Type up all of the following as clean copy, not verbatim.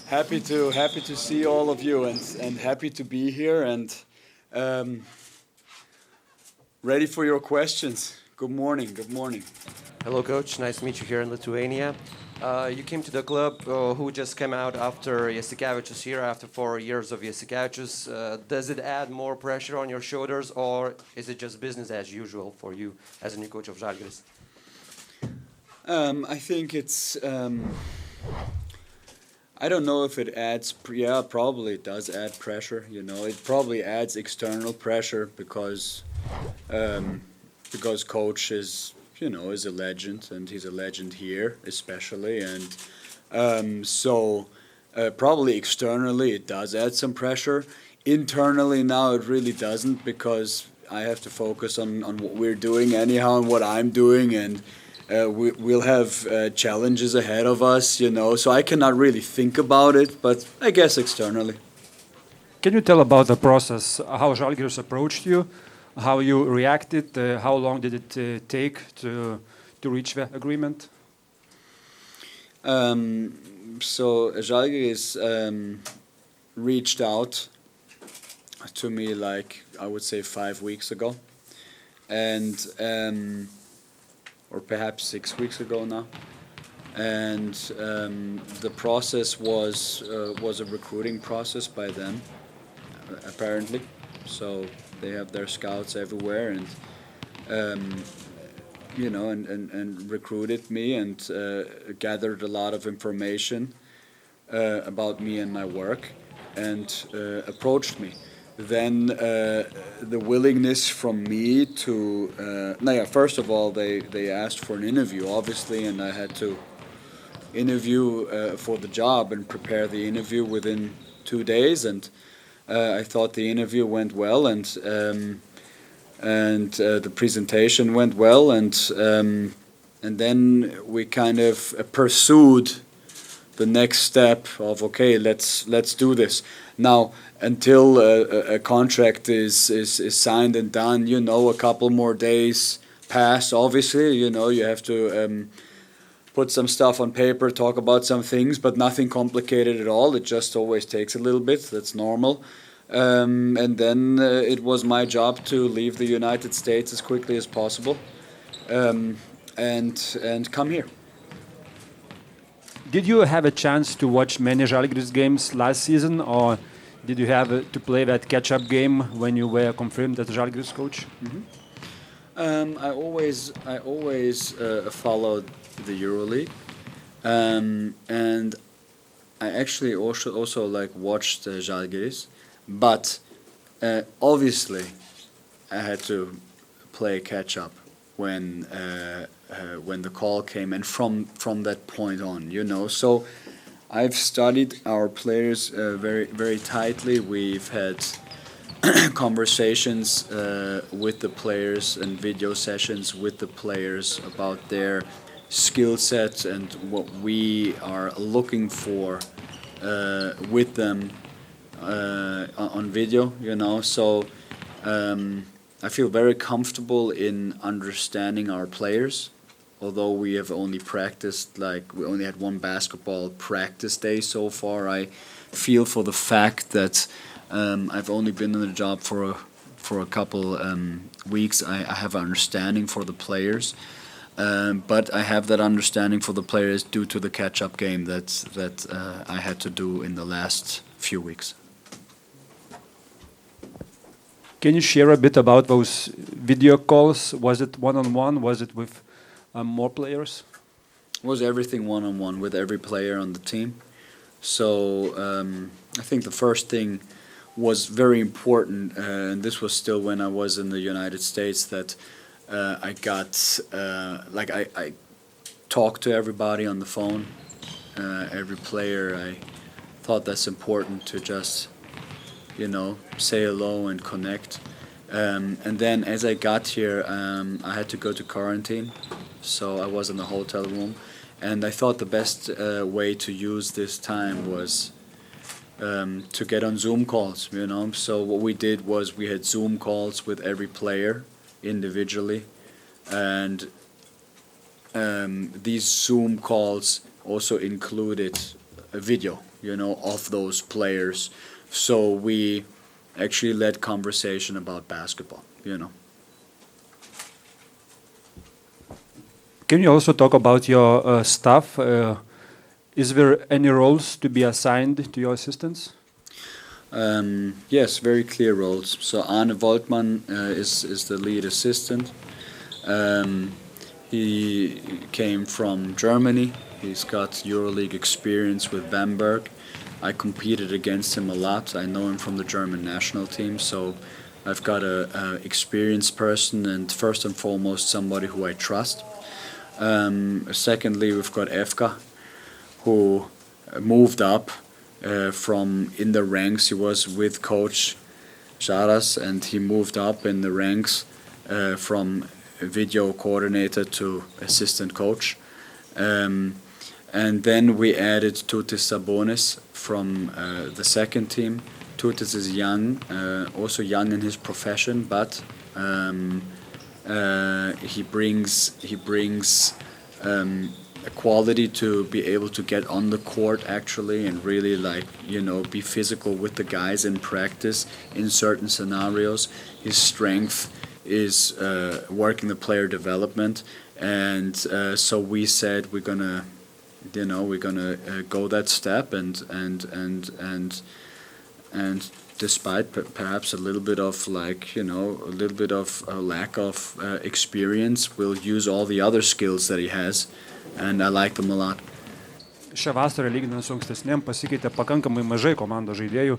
Happy to see all of you and happy to be here and ready for your questions. Good morning. Good morning. Hello, Coach. Nice to meet you here in Lithuania. You came to the club who just came out after Jasikevičius here, after 4 years of Jasikevičius. Does it add more pressure on your shoulders, or is it just business as usual for you as a new coach of Žalgiris? I think it's... I don't know if it adds... Yeah, probably it does add pressure. You know, it probably adds external pressure because coach is... is a legend, and he's a legend here, especially, and so probably externally it does add some pressure. Internally now it really doesn't, because I have to focus on what we're doing anyhow and what I'm doing, and we'll have challenges ahead of us, so I cannot really think about it, but I guess externally. Can you tell about the process, how Žalgiris approached you? How you reacted? How long did it take to reach the agreement? So Žalgiris reached out to me, like, I would say 5 weeks ago, and or perhaps 6 weeks ago now, and the process was a recruiting process by them, apparently. So they have their scouts everywhere, and and recruited me and gathered a lot of information about me and my work, and approached me. Then the willingness from me to first of all they asked for an interview, obviously, and I had to interview for the job and prepare the interview within 2 days, and I thought the interview went well, and the presentation went well, and then we kind of pursued the next step of, okay, let's do this. Now, until a contract is signed and done, a couple more days pass. Obviously, you have to put some stuff on paper, talk about some things, but nothing complicated at all. It just always takes a little bit. That's normal. And then it was my job to leave the United States as quickly as possible, and come here. Did you have a chance to watch many Žalgiris games last season, or did you have to play that catch-up game when you were confirmed as Žalgiris coach? Mm-hmm. I always followed the EuroLeague, and I actually also like watched Žalgiris, but obviously I had to play catch-up when the call came, and from that point on, So I've studied our players very very tightly. We've had conversations with the players and video sessions with the players about their skill sets and what we are looking for with them on video, So I feel very comfortable in understanding our players, although we have only practiced, we only had one basketball practice day so far. I feel for the fact that I've only been in the job for a couple weeks. I have an understanding for the players, but I have that understanding for the players due to the catch-up game that I had to do in the last few weeks. Can you share a bit about those video calls? Was it one-on-one? Was it with more players? It was everything one-on-one with every player on the team. So I think the first thing was very important, and this was still when I was in the United States, that I got, I talked to everybody on the phone, every player. I thought that's important to just, say hello and connect. And then as I got here, I had to go to quarantine, so I was in the hotel room. And I thought the best way to use this time was to get on Zoom calls, So what we did was we had Zoom calls with every player individually. And these Zoom calls also included a video, of those players. So we actually led conversation about basketball. Can you also talk about your staff? Is there any roles to be assigned to your assistants? Yes, very clear roles. So Arne Woltmann is the lead assistant. He came from Germany. He's got EuroLeague experience with Bamberg. I competed against him a lot. I know him from the German national team, so I've got a experienced person, and first and foremost somebody who I trust. Secondly, we've got Efka, who moved up from in the ranks. He was with coach Žalgiris, and he moved up in the ranks from video coordinator to assistant coach. And then we added Tutis Sabonis from the second team. Tutis is young, also young in his profession, but he brings a quality to be able to get on the court actually and really be physical with the guys in practice in certain scenarios. His strength is working the player development, and so we said we're gonna go that step and despite perhaps a little bit of a lack of experience, we'll use all the other skills that he has, and I like them a lot. Šią vasarą lyginant su ankstesnėm pasikeitė pakankamai mažai komandos žaidėjų.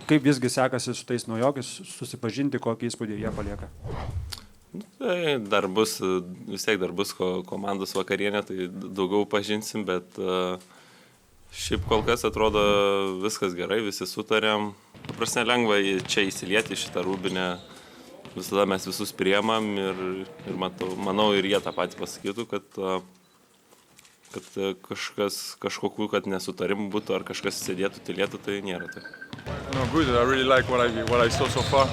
Kaip visgi sekasi su tais naujokais susipažinti, kokį įspūdį jie palieka? Tai vis tiek dar bus komandos vakarienė, tai daugiau pažinsim, bet šiaip kol kas atrodo viskas gerai, visi sutarėm. Paprastai lengva čia įsilieti šitą rūbinę, visada mes visus priemam ir manau ir jie tą patį pasakytų, kad kažkokių, kad nesutarimų būtų ar kažkas sėdėtų, tylėtų, tai nėra tai. No, good. I really like what I saw so far.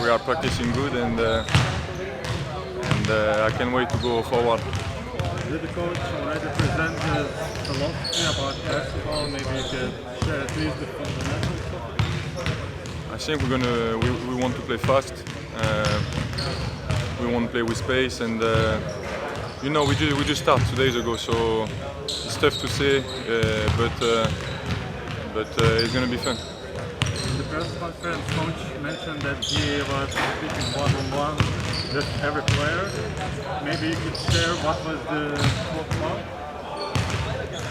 We are practicing good, and I can't wait to go forward. Did the coach already present his philosophy about basketball? Maybe you could share at least the fundamental stuff. I think we want to play fast. We want to play with space, and we just started 2 days ago, so it's tough to say, but it's going to be fun. In the press conference, coach mentioned that he was speaking one-on-one with every player. Maybe you could share what was the talk about?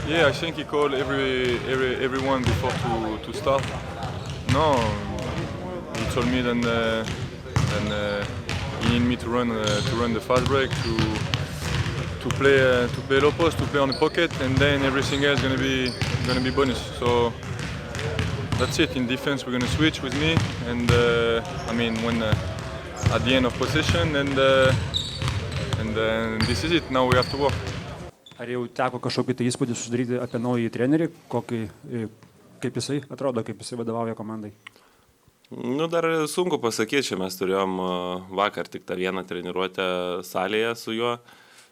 Yeah, I think he called everyone before to start. No, he told me then he needed me to run the fast break, to play low post, to play on the pocket, and then everything else gonna be bonus. So that's it. In defense, we're gonna switch with me, and when at the end of possession, and this is it. Now we have to work. Ar jau teko kažkokį tai įspūdį susidaryti apie naująjį trenerį, kaip jisai atrodo, kaip jisai vadovauja komandai? Dar sunku pasakyti, čia mes turėjom vakar tik tą vieną treniruotę salėje su juo.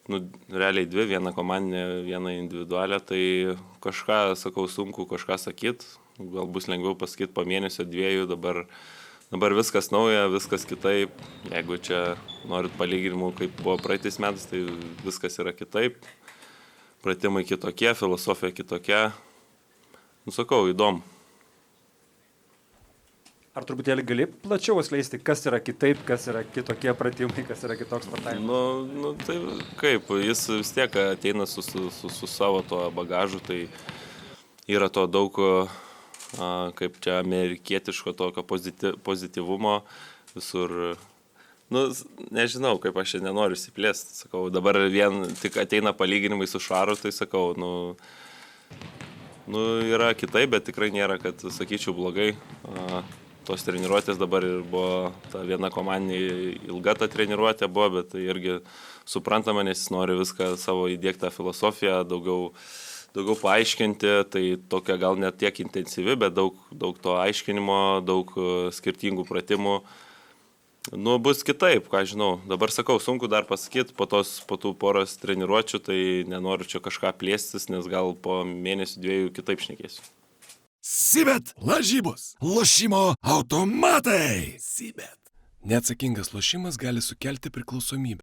Realiai dvi, viena komandinė, viena individualią, tai kažką, sakau, sunku kažką sakyti, gal bus lengviau pasakyti po mėnesio dviejų, dabar viskas nauja, viskas kitaip, jeigu čia norit palyginimų, kaip buvo praeitais metais, tai viskas yra kitaip, pratimai kitokie, filosofija kitokia, sakau, įdomu. Ar truputėlį gali plačiau atskleisti, kas yra kitaip, kas yra kitokie pratimai, kas yra kitoks sportavimas? Tai kaip, jis vis tiek ateina su savo to bagažu, tai yra to daug, kaip čia amerikietiško tokio pozityvumo visur. Nežinau, kaip aš čia nenoriu įsiplėsti, sakau, dabar vien tik ateina palyginimai su Šaru, tai sakau, yra kitaip, bet tikrai nėra, kad sakyčiau blogai. Tos treniruotės dabar ir buvo ta viena komandinė ilga ta treniruotė buvo, bet tai irgi suprantama, nes jis nori viską savo įdiegtą filosofiją, daugiau paaiškinti, tai tokia gal net tiek intensyvi, bet daug to aiškinimo, daug skirtingų pratimų. Nu, bus kitaip, ką žinau. Dabar sakau, sunku dar pasakyti, po tų poros treniruočių, tai nenoriu čia kažką plėstis, nes gal po mėnesių dviejų kitaip šnekėsiu. Sibet lažybos. Lošimo automatai. Sibet. Neatsakingas lošimas gali sukelti priklausomybę.